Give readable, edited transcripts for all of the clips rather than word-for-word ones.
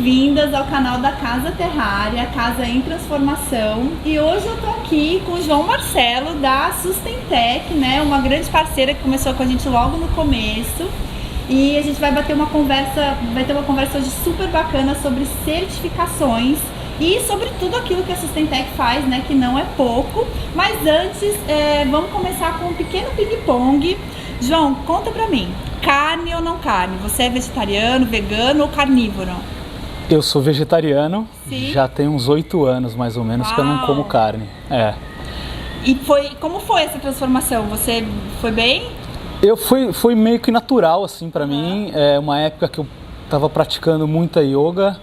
bem-vindas ao canal da Casa Terrária, Casa em Transformação. E hoje eu tô aqui com o João Marcelo da Sustentec, né? Uma grande parceira que começou com a gente logo no começo. E a gente vai ter uma conversa hoje super bacana sobre certificações e sobre tudo aquilo que a Sustentec faz, né? Que não é pouco. Mas antes, vamos começar com um pequeno ping-pong. João, conta pra mim, carne ou não carne? Você é vegetariano, vegano ou carnívoro? Eu sou vegetariano. Sim. Já tem uns 8 anos mais ou menos. Uau. Que eu não como carne. E como foi essa transformação? Você foi bem? Foi meio que natural assim pra mim. É uma época que eu tava praticando muita yoga.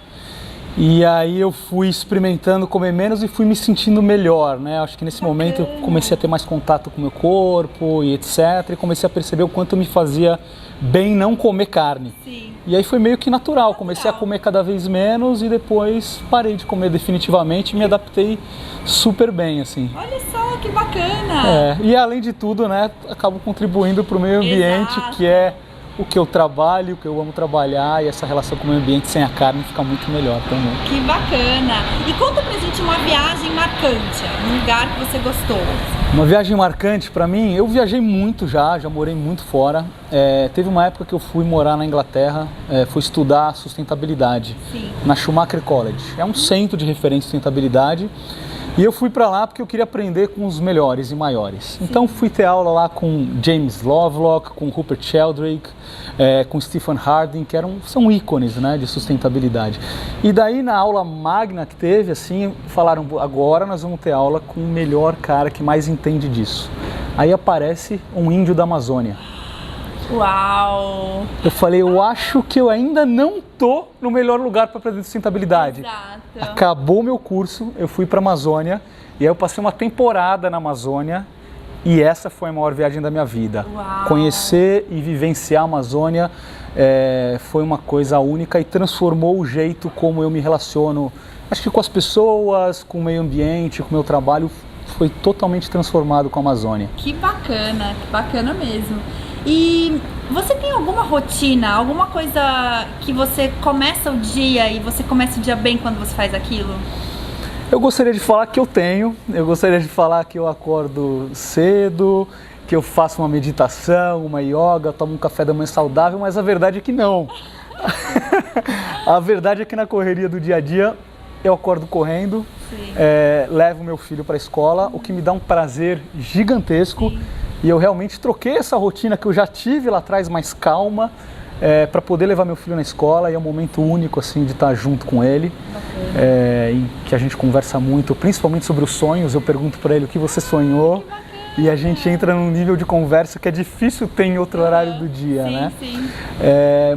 E aí eu fui experimentando comer menos e fui me sentindo melhor, né? Acho que nesse momento eu comecei a ter mais contato com o meu corpo e etc. E comecei a perceber o quanto me fazia bem não comer carne. Sim. E aí foi meio que natural. Comecei a comer cada vez menos e depois parei de comer definitivamente e me adaptei super bem, assim. Olha só, que bacana! E além de tudo, né, acabo contribuindo para o meio ambiente, que é o que eu trabalho, o que eu amo trabalhar, e essa relação com o meio ambiente sem a carne fica muito melhor também. Que bacana! E conta pra gente uma viagem marcante, um lugar que você gostou. Uma viagem marcante pra mim, eu viajei muito já morei muito fora. Teve uma época que eu fui morar na Inglaterra, fui estudar sustentabilidade. Sim. Na Schumacher College. É um centro de referência de sustentabilidade. E eu fui para lá porque eu queria aprender com os melhores e maiores. Sim. Então fui ter aula lá com James Lovelock, com Rupert Sheldrake, com Stephen Harding, que são ícones, né, de sustentabilidade. E daí na aula magna que teve, assim, falaram, agora nós vamos ter aula com o melhor cara que mais entende disso. Aí aparece um índio da Amazônia. Uau! Eu falei, eu acho que eu ainda não tô no melhor lugar para aprender sustentabilidade. Exato. Acabou o meu curso, eu fui para a Amazônia e aí eu passei uma temporada na Amazônia e essa foi a maior viagem da minha vida. Uau. Conhecer e vivenciar a Amazônia foi uma coisa única e transformou o jeito como eu me relaciono, acho que com as pessoas, com o meio ambiente, com o meu trabalho, foi totalmente transformado com a Amazônia. Que bacana mesmo. E você tem alguma rotina, alguma coisa que você começa o dia e você começa o dia bem quando você faz aquilo? Eu gostaria de falar que eu tenho, eu gostaria de falar que eu acordo cedo, que eu faço uma meditação, uma yoga, tomo um café da manhã saudável, mas a verdade é que não. A verdade é que na correria do dia a dia eu acordo correndo, levo meu filho para a escola, o que me dá um prazer gigantesco. Sim. E eu realmente troquei essa rotina que eu já tive lá atrás, mais calma, para poder levar meu filho na escola, e é um momento único assim de estar junto com ele, em que a gente conversa muito, principalmente sobre os sonhos. Eu pergunto para ele o que você sonhou e a gente entra num nível de conversa que é difícil ter em outro horário do dia, né? Sim.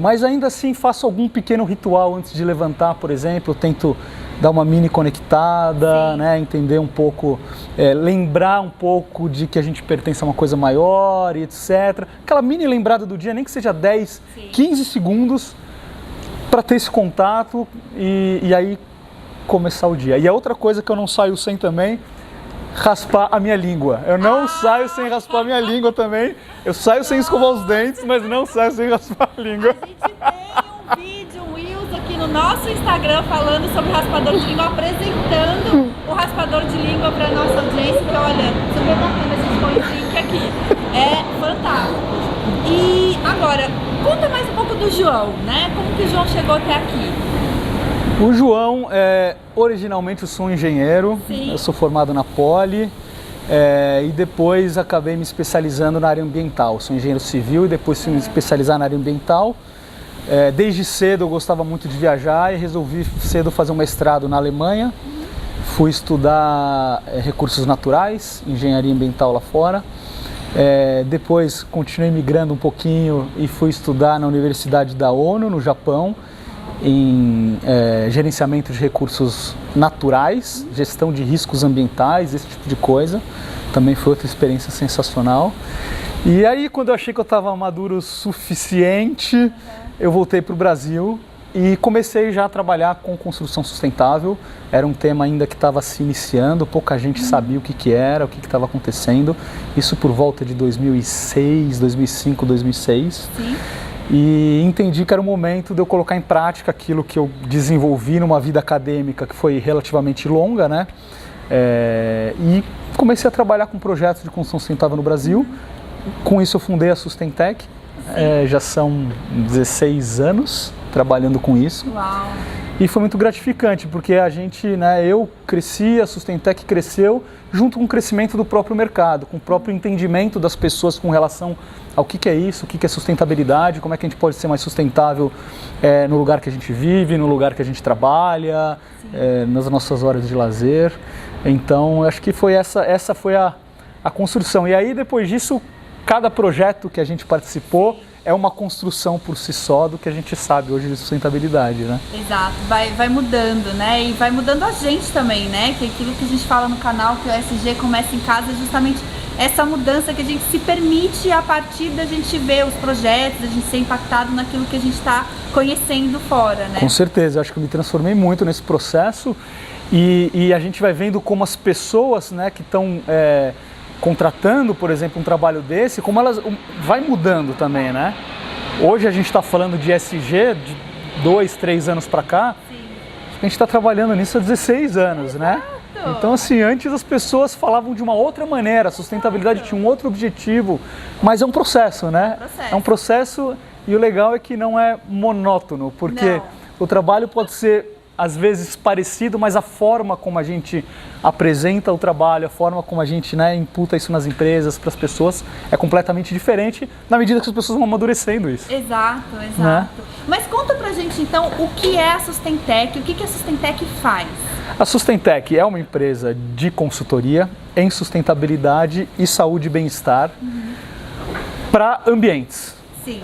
Mas ainda assim faço algum pequeno ritual antes de levantar, por exemplo. Eu tento dar uma mini conectada, né? Entender um pouco, lembrar um pouco de que a gente pertence a uma coisa maior e etc. Aquela mini lembrada do dia, nem que seja 10, 15 segundos para ter esse contato e aí começar o dia. E a outra coisa que eu não saio sem também, raspar a minha língua. Eu não saio sem raspar a minha língua também. Eu saio sem escovar os dentes, mas não saio sem raspar a língua. A gente tem um vídeo, um Reels aqui no nosso Instagram falando sobre raspador de língua, apresentando o raspador de língua para nossa audiência, que olha, super bacana, a gente põe o link aqui. É fantástico. E agora, conta mais um pouco do João, né? Como que o João chegou até aqui? O João, originalmente eu sou um engenheiro. Sim. Eu sou formado na Poli e depois acabei me especializando na área ambiental. Sou engenheiro civil e depois fui me especializar na área ambiental. Desde cedo eu gostava muito de viajar e resolvi cedo fazer um mestrado na Alemanha. Fui estudar recursos naturais, engenharia ambiental lá fora. Depois continuei migrando um pouquinho e fui estudar na Universidade da ONU, no Japão, em gerenciamento de recursos naturais, gestão de riscos ambientais, esse tipo de coisa. Também foi outra experiência sensacional. E aí, quando eu achei que eu estava maduro o suficiente, eu voltei para o Brasil e comecei já a trabalhar com construção sustentável. Era um tema ainda que estava se iniciando, pouca gente sabia o que era, o que estava acontecendo. Isso por volta de 2006, 2005, 2006. Sim. e entendi que era o momento de eu colocar em prática aquilo que eu desenvolvi numa vida acadêmica que foi relativamente longa, né? E comecei a trabalhar com projetos de construção sustentável no Brasil. Com isso eu fundei a Sustentec, já são 16 anos trabalhando com isso. Uau. E foi muito gratificante, porque a gente, né, eu cresci, a Sustentec cresceu junto com o crescimento do próprio mercado, com o próprio entendimento das pessoas com relação ao que é isso, o que é sustentabilidade, como é que a gente pode ser mais sustentável no lugar que a gente vive, no lugar que a gente trabalha, nas nossas horas de lazer. Então, acho que foi essa foi a construção. E aí, depois disso, cada projeto que a gente participou é uma construção por si só do que a gente sabe hoje de sustentabilidade, né? Exato, vai mudando, né? E vai mudando a gente também, né? Que é aquilo que a gente fala no canal, que o ESG começa em casa, é justamente essa mudança que a gente se permite a partir da gente ver os projetos, a gente ser impactado naquilo que a gente está conhecendo fora, né? Com certeza, eu acho que eu me transformei muito nesse processo e a gente vai vendo como as pessoas, né, que estão contratando, por exemplo, um trabalho desse, como elas vai mudando também, né? Hoje a gente está falando de ESG de 2, 3 anos para cá. Sim. A gente está trabalhando nisso há 16 anos, né? Então, assim, antes as pessoas falavam de uma outra maneira, a sustentabilidade tinha um outro objetivo, mas é um processo, né? É um processo e o legal é que não é monótono, porque o trabalho pode ser às vezes parecido, mas a forma como a gente apresenta o trabalho, a forma como a gente, né, imputa isso nas empresas, para as pessoas, é completamente diferente na medida que as pessoas vão amadurecendo isso. Exato. Né? Mas conta pra gente então o que é a Sustentec, o que a Sustentec faz? A Sustentec é uma empresa de consultoria em sustentabilidade e saúde e bem-estar para ambientes,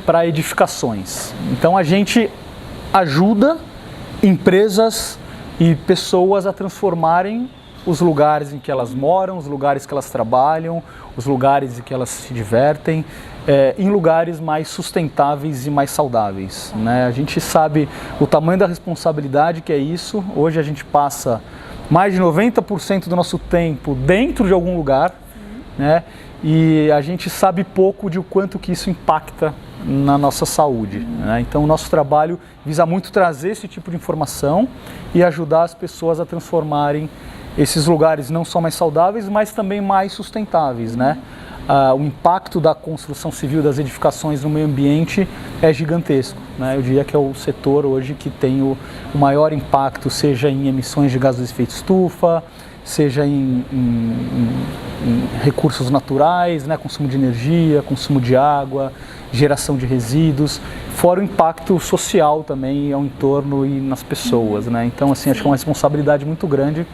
para edificações. Então a gente ajuda empresas e pessoas a transformarem os lugares em que elas moram, os lugares que elas trabalham, os lugares em que elas se divertem, em lugares mais sustentáveis e mais saudáveis, né? A gente sabe o tamanho da responsabilidade que é isso. Hoje a gente passa mais de 90% do nosso tempo dentro de algum lugar, né? E a gente sabe pouco de o quanto que isso impacta na nossa saúde, né? Então o nosso trabalho visa muito trazer esse tipo de informação e ajudar as pessoas a transformarem esses lugares não só mais saudáveis, mas também mais sustentáveis, né? O impacto da construção civil, das edificações no meio ambiente é gigantesco, né? Eu diria que é o setor hoje que tem o maior impacto, seja em emissões de gases de efeito estufa, seja em recursos naturais, né? Consumo de energia, consumo de água, geração de resíduos, fora o impacto social também ao entorno e nas pessoas, né? Então, assim, acho que é uma responsabilidade muito grande.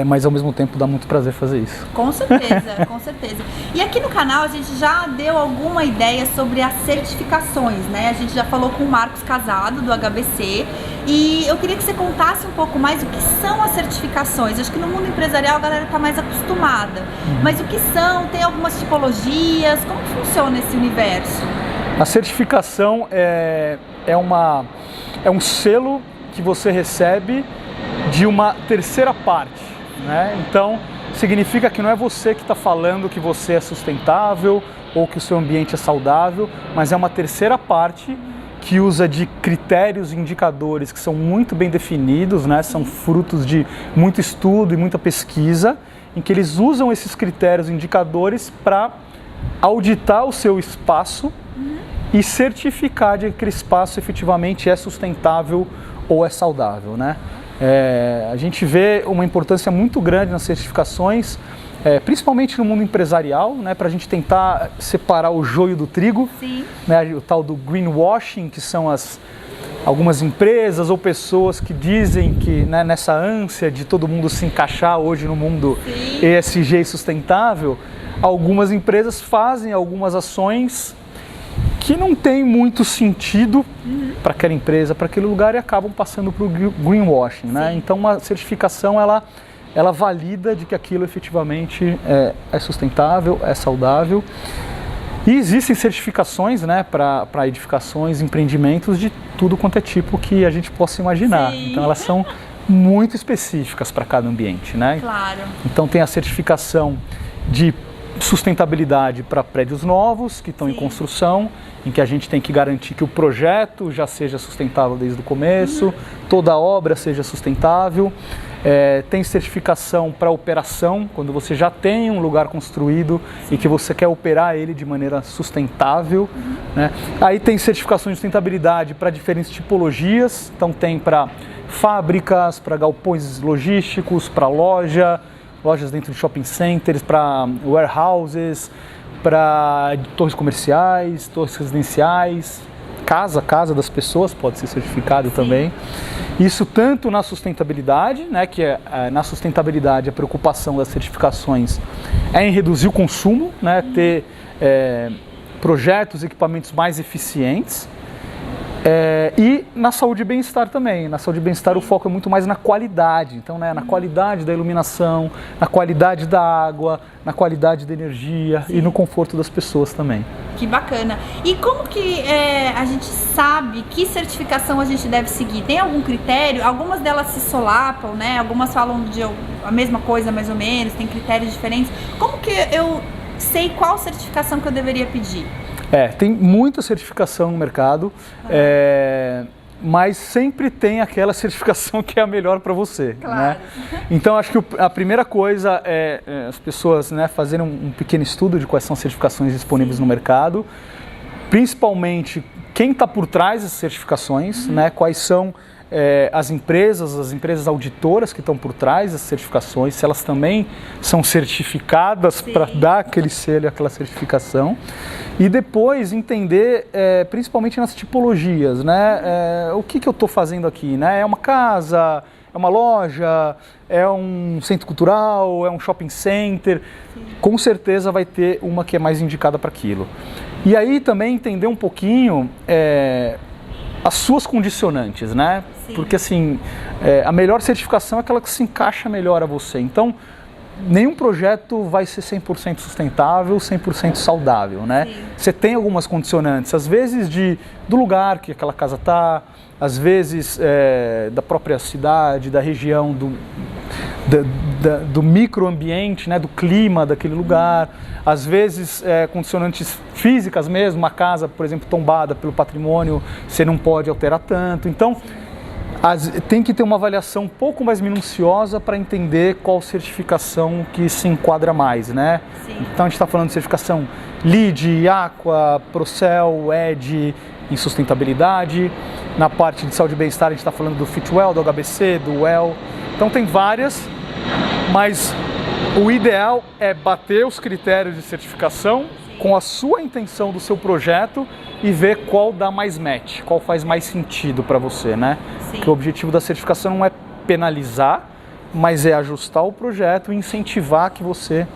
Mas ao mesmo tempo dá muito prazer fazer isso. Com certeza, com certeza. E aqui no canal a gente já deu alguma ideia sobre as certificações, né? A gente já falou com o Marcos Casado, do HBC, e eu queria que você contasse um pouco mais o que são as certificações. Eu acho que no mundo empresarial a galera está mais acostumada, mas o que são? Tem algumas tipologias? Como que funciona esse universo? A certificação é um selo que você recebe de uma terceira parte, né? Então, significa que não é você que está falando que você é sustentável ou que o seu ambiente é saudável, mas é uma terceira parte que usa de critérios e indicadores que são muito bem definidos, né? São frutos de muito estudo e muita pesquisa, em que eles usam esses critérios e indicadores para auditar o seu espaço e certificar de que aquele espaço efetivamente é sustentável ou é saudável, né? A gente vê uma importância muito grande nas certificações, principalmente no mundo empresarial, né, para a gente tentar separar o joio do trigo, né, o tal do greenwashing, que são algumas empresas ou pessoas que dizem que, né, nessa ânsia de todo mundo se encaixar hoje no mundo ESG e sustentável, algumas empresas fazem algumas ações que não tem muito sentido para aquela empresa, para aquele lugar, e acabam passando para o greenwashing, né? Então, uma certificação, ela valida de que aquilo efetivamente é sustentável, é saudável. E existem certificações, né, para edificações, empreendimentos de tudo quanto é tipo que a gente possa imaginar. Então, elas são muito específicas para cada ambiente, né? Claro. Então, tem a certificação de sustentabilidade para prédios novos que estão em construção, em que a gente tem que garantir que o projeto já seja sustentável desde o começo, toda a obra seja sustentável. Tem certificação para operação, quando você já tem um lugar construído e que você quer operar ele de maneira sustentável. Né? Aí tem certificações de sustentabilidade para diferentes tipologias, então tem para fábricas, para galpões logísticos, para lojas dentro de shopping centers, para warehouses, para torres comerciais, torres residenciais, casa das pessoas pode ser certificado também. Isso tanto na sustentabilidade, né, que na sustentabilidade a preocupação das certificações é em reduzir o consumo, né, ter projetos e equipamentos mais eficientes. E na saúde e bem-estar também. Na saúde e bem-estar o foco é muito mais na qualidade. Então, né, na qualidade da iluminação, na qualidade da água, na qualidade da energia e no conforto das pessoas também. Que bacana. E como que a gente sabe que certificação a gente deve seguir? Tem algum critério? Algumas delas se solapam, né? Algumas falam de a mesma coisa mais ou menos, tem critérios diferentes. Como que eu sei qual certificação que eu deveria pedir? Tem muita certificação no mercado, mas sempre tem aquela certificação que é a melhor para você. Claro. Né? Então, acho que a primeira coisa é as pessoas, né, fazerem um pequeno estudo de quais são as certificações disponíveis no mercado, principalmente quem está por trás das certificações, né, quais são as empresas auditoras que estão por trás das certificações, se elas também são certificadas para dar aquele selo, aquela certificação. E depois entender, principalmente nas tipologias, né? O que eu estou fazendo aqui, né? É uma casa, é uma loja, é um centro cultural, é um shopping center. Com certeza vai ter uma que é mais indicada para aquilo. E aí também entender um pouquinho as suas condicionantes, né? Sim. Porque assim, a melhor certificação é aquela que se encaixa melhor a você. Então, nenhum projeto vai ser 100% sustentável, 100% saudável, né? Sim. Você tem algumas condicionantes, às vezes do lugar que aquela casa está, às vezes da própria cidade, da região, do microambiente, né, do clima daquele lugar, às vezes condicionantes físicas mesmo, uma casa, por exemplo, tombada pelo patrimônio, você não pode alterar tanto. Então, tem que ter uma avaliação um pouco mais minuciosa para entender qual certificação que se enquadra mais, né? Sim. Então, a gente está falando de certificação LEED, Aqua, Procel, EDGE, em sustentabilidade. Na parte de saúde e bem-estar, a gente está falando do Fitwel, do HBC, do WELL. Então, tem várias, mas o ideal é bater os critérios de certificação com a sua intenção do seu projeto e ver qual dá mais match, qual faz mais sentido para você, né? Sim. Porque o objetivo da certificação não é penalizar, mas é ajustar o projeto e incentivar que você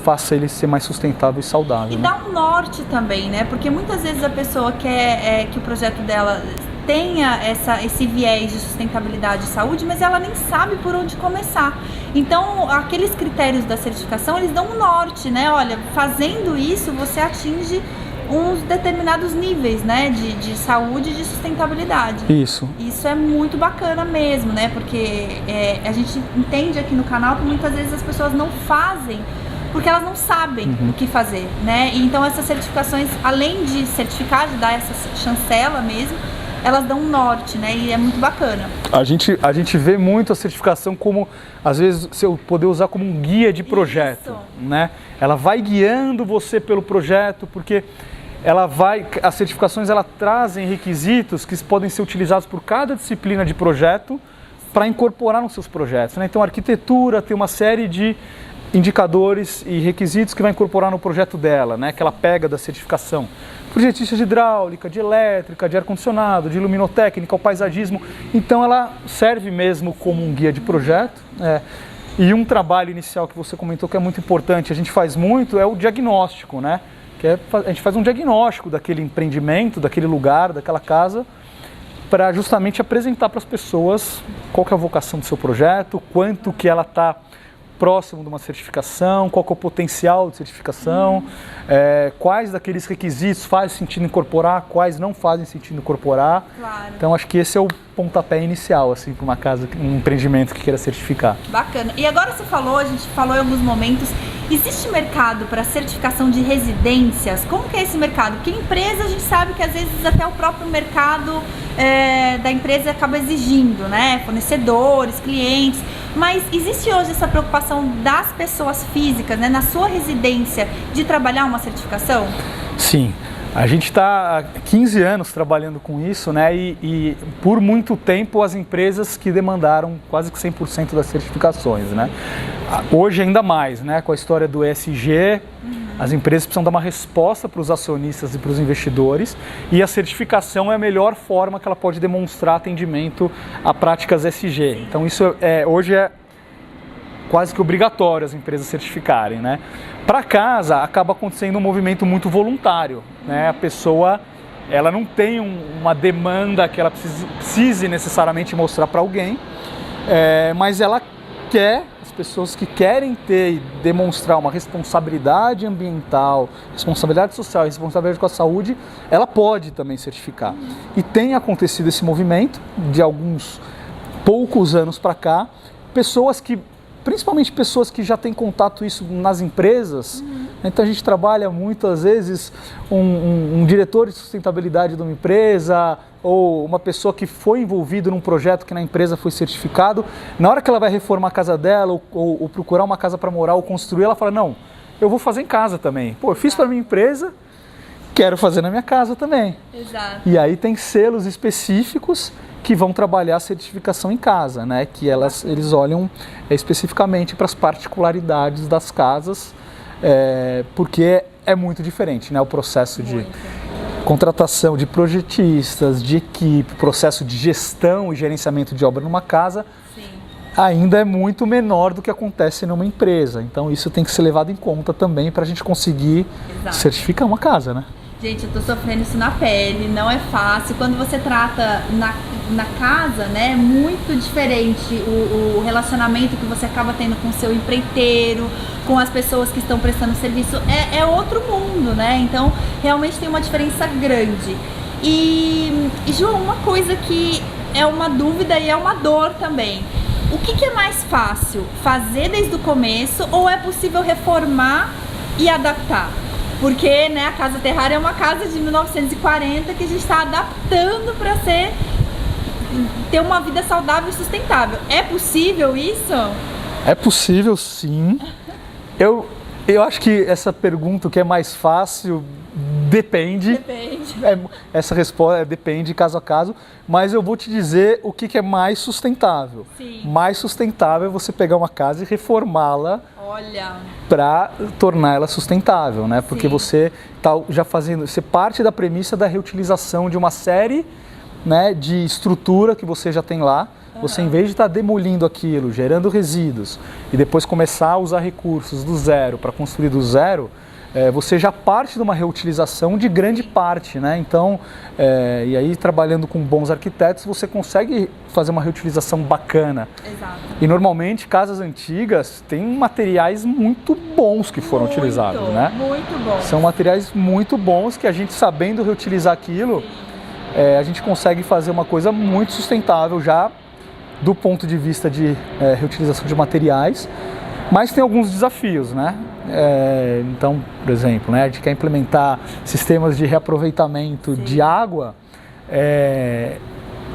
faça ele ser mais sustentável e saudável. E dá um norte também, né? Porque muitas vezes a pessoa quer que o projeto dela tenha esse viés de sustentabilidade e saúde, mas ela nem sabe por onde começar. Então, aqueles critérios da certificação, eles dão um norte, né? Olha, fazendo isso, você atinge uns determinados níveis, né, de saúde e de sustentabilidade. Isso é muito bacana mesmo, né? Porque a gente entende aqui no canal que muitas vezes as pessoas não fazem porque elas não sabem o que fazer, né? E então essas certificações, além de certificar, de dar essa chancela mesmo, elas dão um norte, né? E é muito bacana. A gente vê muito a certificação como, às vezes, você poder usar como um guia de projeto, né? Ela vai guiando você pelo projeto, porque as certificações trazem requisitos que podem ser utilizados por cada disciplina de projeto para incorporar nos seus projetos, né? Então, a arquitetura tem uma série de indicadores e requisitos que vai incorporar no projeto dela, né? Que ela pega da certificação. Projetista de hidráulica, de elétrica, de ar-condicionado, de iluminotécnica, o paisagismo. Então ela serve mesmo como um guia de projeto. E um trabalho inicial que você comentou que é muito importante, a gente faz muito, é o diagnóstico, né? A gente faz um diagnóstico daquele empreendimento, daquele lugar, daquela casa, para justamente apresentar para as pessoas qual que é a vocação do seu projeto, quanto que ela está próximo de uma certificação, qual que é o potencial de certificação, quais daqueles requisitos faz sentido incorporar, quais não fazem sentido incorporar. Claro. Então acho que esse é o pontapé inicial assim, para uma casa, um empreendimento que queira certificar. Bacana. E agora a gente falou em alguns momentos Existe mercado para certificação de residências? Como que é esse mercado? Porque empresa a gente sabe que às vezes até o próprio mercado da empresa acaba exigindo, né? Fornecedores, clientes. Mas existe hoje essa preocupação das pessoas físicas, né, na sua residência, de trabalhar uma certificação? Sim. A gente está há 15 anos trabalhando com isso, né? E por muito tempo as empresas que demandaram quase que 100% das certificações, né? Hoje ainda mais, né? Com a história do ESG, as empresas precisam dar uma resposta para os acionistas e para os investidores, e a certificação é a melhor forma que ela pode demonstrar atendimento a práticas ESG. Então isso hoje é quase que obrigatório as empresas certificarem, né? Para casa, acaba acontecendo um movimento muito voluntário, né? A pessoa, ela não tem uma demanda que ela precise necessariamente mostrar para alguém, mas ela quer, as pessoas que querem ter e demonstrar uma responsabilidade ambiental, responsabilidade social, responsabilidade com a saúde, ela pode também certificar. E tem acontecido esse movimento de alguns poucos anos para cá, principalmente pessoas que já têm contato isso nas empresas. Então a gente trabalha muitas vezes um diretor de sustentabilidade de uma empresa ou uma pessoa que foi envolvido num projeto que na empresa foi certificado. Na hora que ela vai reformar a casa dela ou procurar uma casa para morar ou construir, ela fala, não, eu vou fazer em casa também. Pô, eu fiz para minha empresa, quero fazer na minha casa também. Exato. E aí tem selos específicos que vão trabalhar a certificação em casa, né? Que eles olham especificamente para as particularidades das casas, porque é muito diferente, né? O processo de contratação de projetistas, de equipe, processo de gestão e gerenciamento de obra numa casa, ainda é muito menor do que acontece numa empresa. Então isso tem que ser levado em conta também para a gente conseguir certificar uma casa, né? Gente, eu tô sofrendo isso na pele, não é fácil. Quando você trata na casa, né, é muito diferente o relacionamento que você acaba tendo com o seu empreiteiro, com as pessoas que estão prestando serviço. É outro mundo, né? Então, realmente tem uma diferença grande. E João, uma coisa que é uma dúvida e é uma dor também. O que é mais fácil? Fazer desde o começo ou é possível reformar e adaptar? Porque, né, a Casa Terrária é uma casa de 1940 que a gente está adaptando para ter uma vida saudável e sustentável. É possível isso? É possível, sim. Eu acho que essa pergunta, o que é mais fácil, depende. Essa resposta depende caso a caso, mas eu vou te dizer o que é mais sustentável. Sim. Mais sustentável é você pegar uma casa e reformá-la para tornar ela sustentável, né? Porque você está já fazendo, você parte da premissa da reutilização de uma série, né, de estrutura que você já tem lá. Você, em vez de estar demolindo aquilo, gerando resíduos e depois começar a usar recursos do zero para construir do zero, você já parte de uma reutilização de grande parte, né? Então, e aí trabalhando com bons arquitetos, você consegue fazer uma reutilização bacana. Exato. E normalmente casas antigas têm materiais muito bons que foram utilizados, né? Muito bons. São materiais muito bons que a gente, sabendo reutilizar aquilo, a gente consegue fazer uma coisa muito sustentável já do ponto de vista de reutilização de materiais. Mas tem alguns desafios, né? Então, por exemplo, né, a gente quer implementar sistemas de reaproveitamento de água.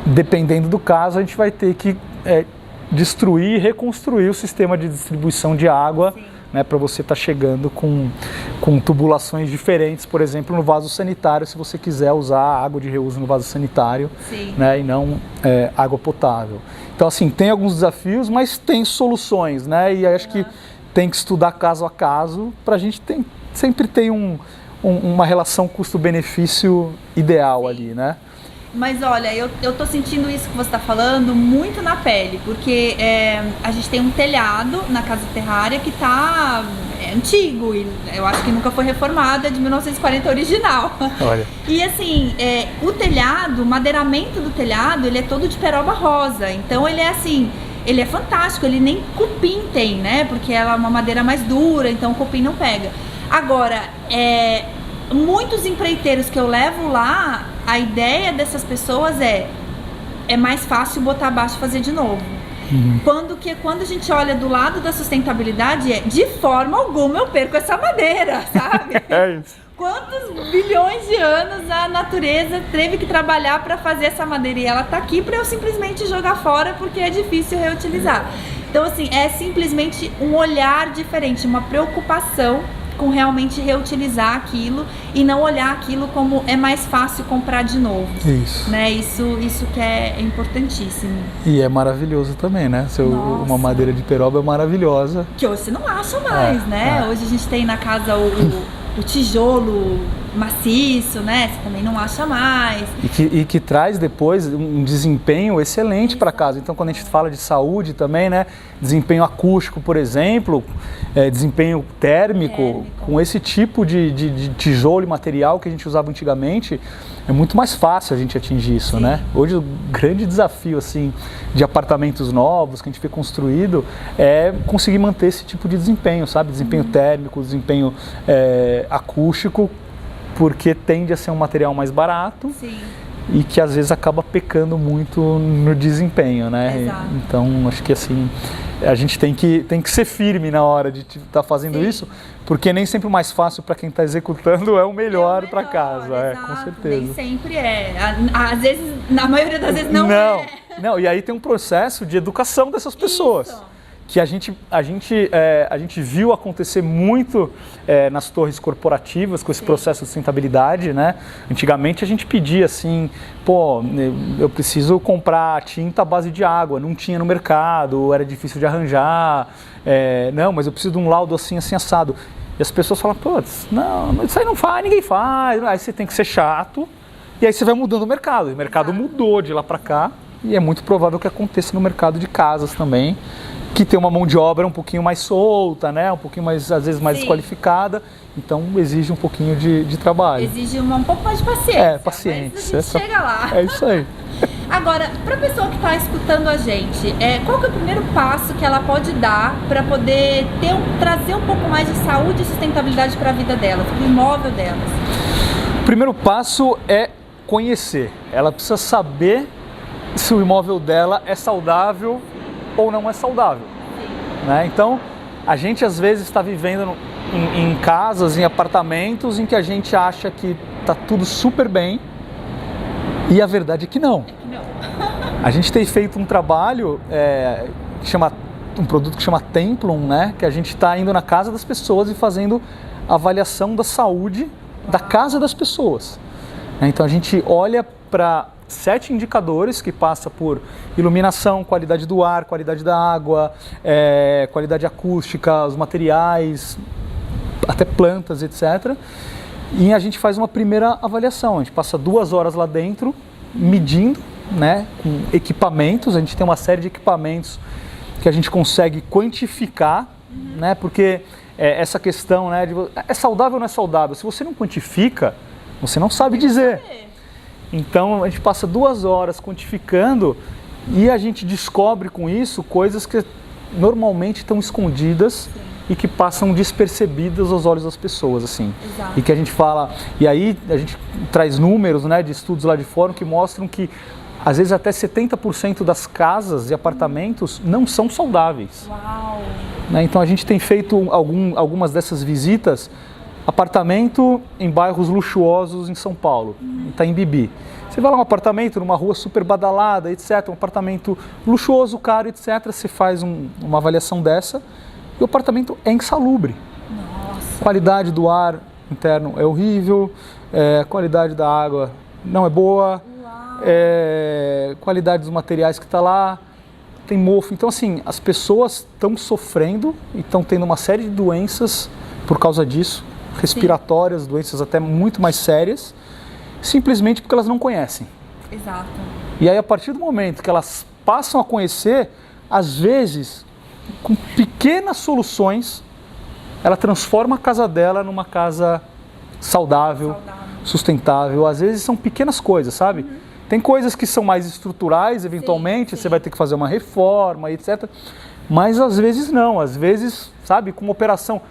Dependendo do caso, a gente vai ter que destruir e reconstruir o sistema de distribuição de água, né, para você estar chegando com tubulações diferentes, por exemplo, no vaso sanitário, se você quiser usar água de reuso no vaso sanitário, né, e não água potável. Então, assim, tem alguns desafios, mas tem soluções, né? E acho que tem que estudar caso a caso para a gente sempre ter uma relação custo-benefício ideal ali, né? Mas olha, eu tô sentindo isso que você tá falando muito na pele, porque a gente tem um telhado na Casa Terrária que tá antigo e eu acho que nunca foi reformado, é de 1940 original. Olha. E assim, o telhado, o madeiramento do telhado, ele é todo de peroba rosa, então ele é assim, ele é fantástico, ele nem cupim tem, né? Porque ela é uma madeira mais dura, então o cupim não pega. Agora, muitos empreiteiros que eu levo lá, a ideia dessas pessoas é mais fácil botar abaixo e fazer de novo. Quando a gente olha do lado da sustentabilidade, de forma alguma eu perco essa madeira, sabe? É isso. Quantos bilhões de anos a natureza teve que trabalhar para fazer essa madeira e ela tá aqui para eu simplesmente jogar fora porque é difícil reutilizar. Então, assim, é simplesmente um olhar diferente, uma preocupação com realmente reutilizar aquilo e não olhar aquilo como é mais fácil comprar de novo. Isso. Né? Isso que é importantíssimo. E é maravilhoso também, né? Uma madeira de peroba é maravilhosa. Que hoje você não acha mais, né? Hoje a gente tem na casa o tijolo maciço, né? Você também não acha mais. E que traz depois um desempenho excelente para casa. Então, quando a gente fala de saúde também, né? Desempenho acústico, por exemplo, desempenho térmico, com esse tipo de tijolo e material que a gente usava antigamente, é muito mais fácil a gente atingir isso, Sim. né? Hoje o grande desafio, assim, de apartamentos novos que a gente vê construído é conseguir manter esse tipo de desempenho, sabe? Desempenho térmico, desempenho acústico, porque tende a ser um material mais barato. Sim. E que às vezes acaba pecando muito no desempenho, né? Exato. Então, acho que assim, a gente tem que ser firme na hora de estar fazendo Sim. isso, porque nem sempre o mais fácil para quem está executando é o melhor para casa, exato. com certeza. Nem sempre é. Às vezes, na maioria das vezes não é. Não, e aí tem um processo de educação dessas pessoas. Isso. Que a gente viu acontecer muito nas torres corporativas com esse processo de sustentabilidade, né? Antigamente a gente pedia assim, pô, eu preciso comprar tinta à base de água, não tinha no mercado, era difícil de arranjar, não, mas eu preciso de um laudo assim, assim, assado. E as pessoas falam, pô, não, isso aí não faz, ninguém faz, aí você tem que ser chato, e aí você vai mudando o mercado. O mercado mudou de lá para cá, e é muito provável que aconteça no mercado de casas também, que tem uma mão de obra um pouquinho mais solta, né? Um pouquinho mais, às vezes, mais desqualificada. Então, exige um pouquinho de trabalho. Exige um pouco mais de paciência. Paciência. Mas a gente chega lá. É isso aí. Agora, para a pessoa que está escutando a gente, qual que é o primeiro passo que ela pode dar para poder trazer um pouco mais de saúde e sustentabilidade para a vida delas, para o imóvel delas? O primeiro passo é conhecer. Ela precisa saber se o imóvel dela é saudável ou não é saudável, né? Então, a gente às vezes está vivendo em casas, em apartamentos em que a gente acha que está tudo super bem e a verdade é que não. A gente tem feito um trabalho um produto que chama Templum, né? Que a gente está indo na casa das pessoas e fazendo avaliação da saúde da casa das pessoas. Então a gente olha para 7 indicadores que passa por iluminação, qualidade do ar, qualidade da água, qualidade acústica, os materiais, até plantas, etc. E a gente faz uma primeira avaliação. A gente passa 2 horas lá dentro, medindo, né, com equipamentos. A gente tem uma série de equipamentos que a gente consegue quantificar, né, porque essa questão, né, de é saudável ou não é saudável? Se você não quantifica, você não sabe dizer. Então, a gente passa 2 horas quantificando e a gente descobre com isso coisas que normalmente estão escondidas e que passam despercebidas aos olhos das pessoas, assim. Exato. E que a gente fala... E aí, a gente traz números, né, de estudos lá de fora que mostram que, às vezes, até 70% das casas e apartamentos não são saudáveis. Uau! Né? Então, a gente tem feito algumas dessas visitas. Apartamento em bairros luxuosos em São Paulo, Itaim-Bibi. Você vai lá um apartamento numa rua super badalada, etc. Um apartamento luxuoso, caro, etc. Você faz uma avaliação dessa e o apartamento é insalubre. Nossa. Qualidade do ar interno é horrível, qualidade da água não é boa, qualidade dos materiais que está lá, tem mofo. Então, assim, as pessoas estão sofrendo e estão tendo uma série de doenças por causa disso. Respiratórias, doenças até muito mais sérias, simplesmente porque elas não conhecem. Exato. E aí, a partir do momento que elas passam a conhecer, às vezes, com pequenas soluções, ela transforma a casa dela numa casa saudável, sustentável. Às vezes são pequenas coisas, sabe? Tem coisas que são mais estruturais, eventualmente, você vai ter que fazer uma reforma, etc. Mas às vezes não, às vezes, sabe, com uma operação...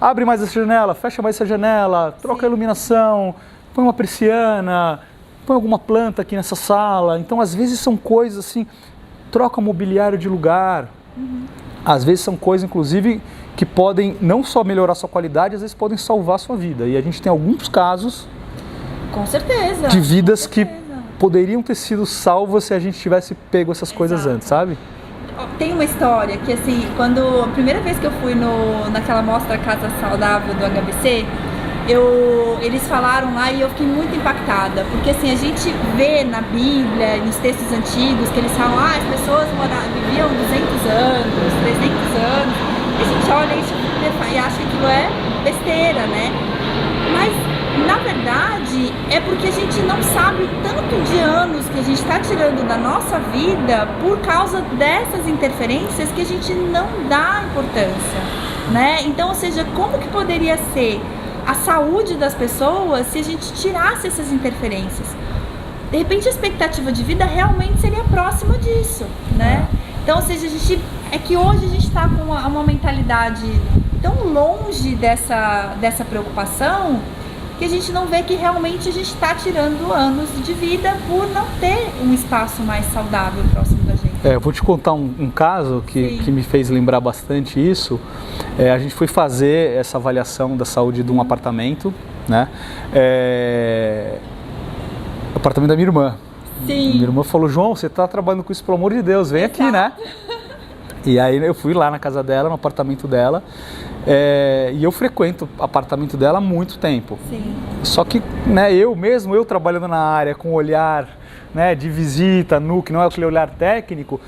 Abre mais essa janela, fecha mais essa janela, troca a iluminação, põe uma persiana, põe alguma planta aqui nessa sala. Então, às vezes são coisas assim troca mobiliário de lugar. Às vezes são coisas, inclusive, que podem não só melhorar a sua qualidade, às vezes podem salvar a sua vida. E a gente tem alguns casos com certeza, de vidas que poderiam ter sido salvas se a gente tivesse pego essas coisas antes, sabe? Tem uma história que, assim, quando a primeira vez que eu fui naquela mostra Casa Saudável do HBC, eles falaram lá e eu fiquei muito impactada, porque assim, a gente vê na Bíblia, nos textos antigos, que eles falam, as pessoas viviam 200 anos, 300 anos, e a gente olha isso e acha que aquilo é besteira, né? Mas, na verdade, é porque a gente não sabe o tanto de anos que a gente está tirando da nossa vida por causa dessas interferências que a gente não dá importância, né? Então, ou seja, como que poderia ser a saúde das pessoas se a gente tirasse essas interferências? De repente a expectativa de vida realmente seria próxima disso, né? Então, ou seja, é que hoje a gente está com uma mentalidade tão longe dessa preocupação que a gente não vê que realmente a gente está tirando anos de vida por não ter um espaço mais saudável próximo da gente. Eu vou te contar um caso que me fez lembrar bastante isso. A gente foi fazer essa avaliação da saúde de um apartamento, né? Apartamento da minha irmã. Sim. Minha irmã falou, João, você está trabalhando com isso, pelo amor de Deus, vem aqui, né? E aí eu fui lá na casa dela, no apartamento dela, e eu frequento o apartamento dela há muito tempo. Sim. Só que, né, eu trabalhando na área com olhar, né, de visita, que não é aquele olhar técnico,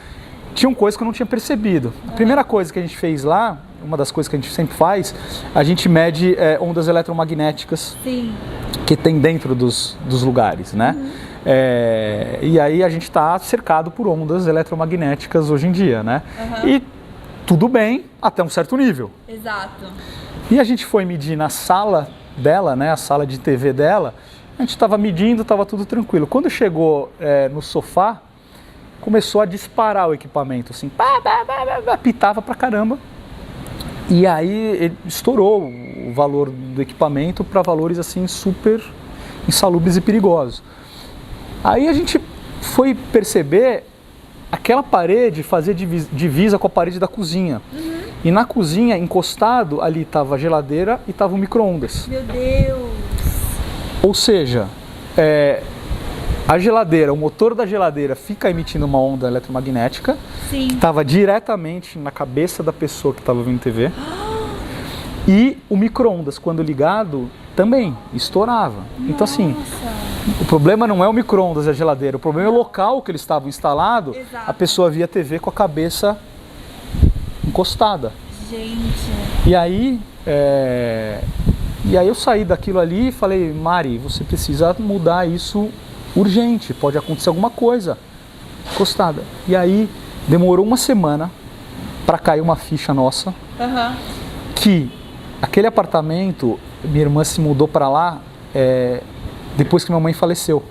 tinham coisas que eu não tinha percebido. A primeira coisa que a gente fez lá, uma das coisas que a gente sempre faz, a gente mede ondas eletromagnéticas. Sim. Que tem dentro dos lugares, né? E aí a gente está cercado por ondas eletromagnéticas hoje em dia, né? E tudo bem até um certo nível. Exato. E a gente foi medir na sala dela, né? A sala de TV dela. A gente estava medindo, estava tudo tranquilo. Quando chegou no sofá, começou a disparar o equipamento, assim, pitava pra caramba. E aí estourou o valor do equipamento para valores assim super insalubres e perigosos. Aí a gente foi perceber aquela parede fazer divisa com a parede da cozinha. E na cozinha, encostado, ali estava a geladeira e estava o micro-ondas. Meu Deus! Ou seja, a geladeira, o motor da geladeira fica emitindo uma onda eletromagnética. Sim. Que estava diretamente na cabeça da pessoa que estava vendo TV. E o micro-ondas, quando ligado, também estourava. Nossa. Então assim, o problema não é o micro-ondas e a geladeira, o problema é o local que eles estavam instalados. A pessoa via TV com a cabeça encostada. Gente. E aí eu saí daquilo ali e falei, Mari, você precisa mudar isso urgente, pode acontecer alguma coisa encostada. E aí demorou uma semana para cair uma ficha nossa, que aquele apartamento, minha irmã se mudou para lá depois que minha mãe faleceu.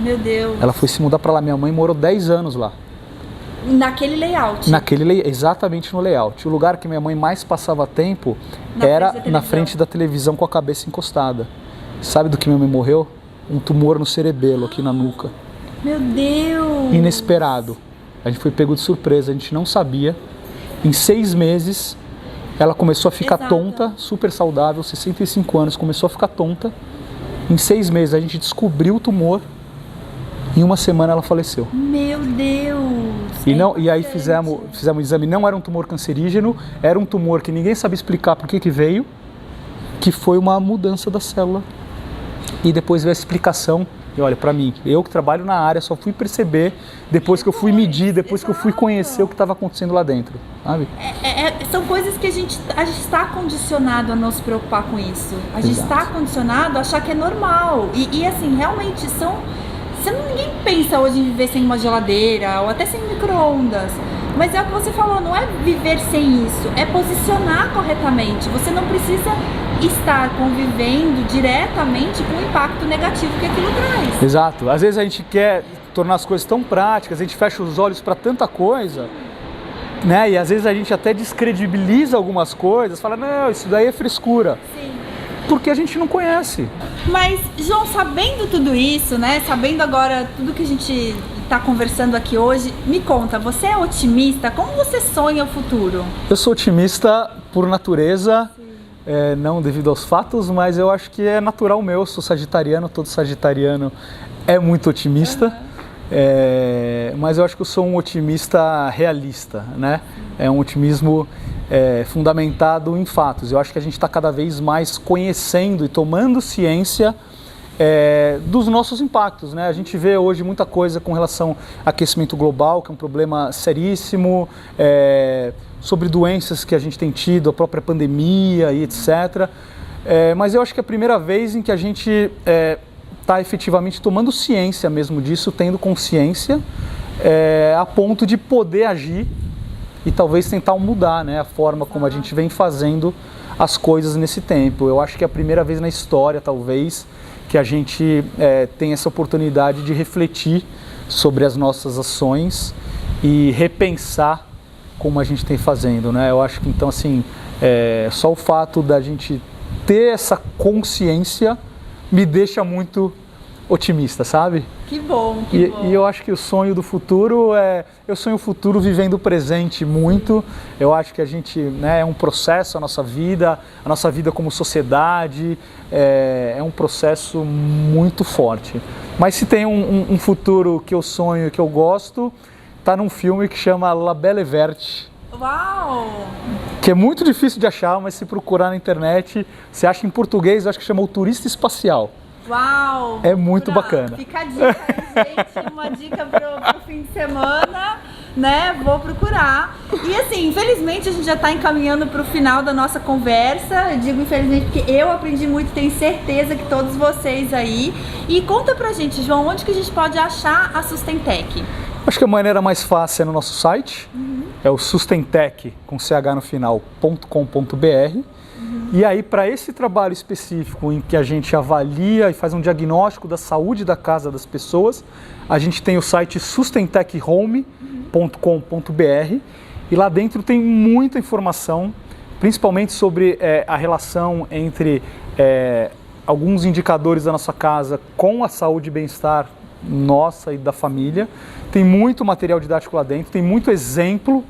Meu Deus. Ela foi se mudar para lá, minha mãe morou 10 anos lá. Naquele layout? Exatamente no layout. O lugar que minha mãe mais passava tempo era na frente da televisão com a cabeça encostada. Sabe do que minha mãe morreu? Um tumor no cerebelo, aqui na nuca. Meu Deus! Inesperado. A gente foi pego de surpresa, a gente não sabia. Em 6 meses, ela começou a ficar tonta, super saudável, 65 anos, começou a ficar tonta. Em 6 meses, a gente descobriu o tumor. Em uma semana, ela faleceu. Meu Deus! E aí fizemos o exame, não era um tumor cancerígeno, era um tumor que ninguém sabe explicar por que veio, que foi uma mudança da célula. E depois veio a explicação, e olha, pra mim, eu que trabalho na área, só fui perceber depois que eu fui medir, depois que eu fui conhecer o que estava acontecendo lá dentro, sabe? São coisas que a gente está condicionado a não se preocupar com isso. A gente está condicionado a achar que é normal. E assim, realmente ninguém pensa hoje em viver sem uma geladeira ou até sem micro-ondas. Mas é o que você falou, não é viver sem isso, é posicionar corretamente. Você não precisa estar convivendo diretamente com o impacto negativo que aquilo traz. Exato. Às vezes a gente quer tornar as coisas tão práticas, a gente fecha os olhos para tanta coisa, né? E às vezes a gente até descredibiliza algumas coisas, fala, não, isso daí é frescura. Sim. Porque a gente não conhece. Mas, João, sabendo tudo isso, né? Sabendo agora tudo que a gente está conversando aqui hoje. Me conta, você é otimista? Como você sonha o futuro? Eu sou otimista por natureza, não devido aos fatos, mas eu acho que é natural meu. Eu sou sagitariano, todo sagitariano é muito otimista. Mas eu acho que eu sou um otimista realista, né? É um otimismo fundamentado em fatos. Eu acho que a gente está cada vez mais conhecendo e tomando ciência dos nossos impactos, né? A gente vê hoje muita coisa com relação ao aquecimento global, que é um problema seríssimo, sobre doenças que a gente tem tido, a própria pandemia e etc. Mas eu acho que é a primeira vez em que a gente está efetivamente tomando ciência mesmo disso, tendo consciência, a ponto de poder agir e talvez tentar mudar, né, a forma como a gente vem fazendo as coisas nesse tempo. Eu acho que é a primeira vez na história, talvez, que a gente tem essa oportunidade de refletir sobre as nossas ações e repensar como a gente tem fazendo, né? Eu acho que então assim, só o fato da gente ter essa consciência me deixa muito otimista, sabe? Que bom, que bom. E eu acho que o sonho do futuro eu sonho o futuro vivendo o presente muito. Eu acho que a gente, né, é um processo, a nossa vida como sociedade, é um processo muito forte. Mas se tem um futuro que eu sonho, que eu gosto, tá num filme que chama La Belle et Verte. Uau! Que é muito difícil de achar, mas se procurar na internet, você acha em português, eu acho que chama O Turista Espacial. Uau! É muito bacana. Fica a dica aí, gente, uma dica pro fim de semana, né? Vou procurar. E assim, infelizmente a gente já está encaminhando para o final da nossa conversa. Eu digo infelizmente porque eu aprendi muito, tenho certeza que todos vocês aí. E conta pra gente, João, onde que a gente pode achar a Sustentec? Acho que a maneira mais fácil é no nosso site, é o sustentec, com ch no final, .com.br. E aí, para esse trabalho específico em que a gente avalia e faz um diagnóstico da saúde da casa das pessoas, a gente tem o site sustentechhome.com.br e lá dentro tem muita informação, principalmente sobre a relação entre alguns indicadores da nossa casa com a saúde e bem-estar nossa e da família. Tem muito material didático lá dentro, tem muito exemplo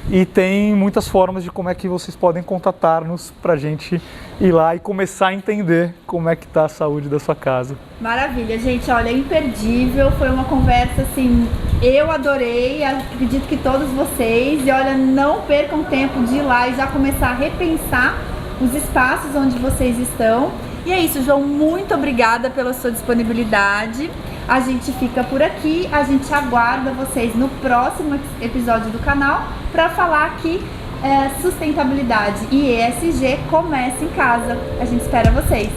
e tem muitas formas de como é que vocês podem contatar-nos para a gente ir lá e começar a entender como é que está a saúde da sua casa. Maravilha, gente, olha, é imperdível, foi uma conversa assim, eu adorei, acredito que todos vocês, e olha, não percam tempo de ir lá e já começar a repensar os espaços onde vocês estão. E é isso, João, muito obrigada pela sua disponibilidade. A gente fica por aqui, a gente aguarda vocês no próximo episódio do canal para falar que sustentabilidade e ESG começa em casa. A gente espera vocês.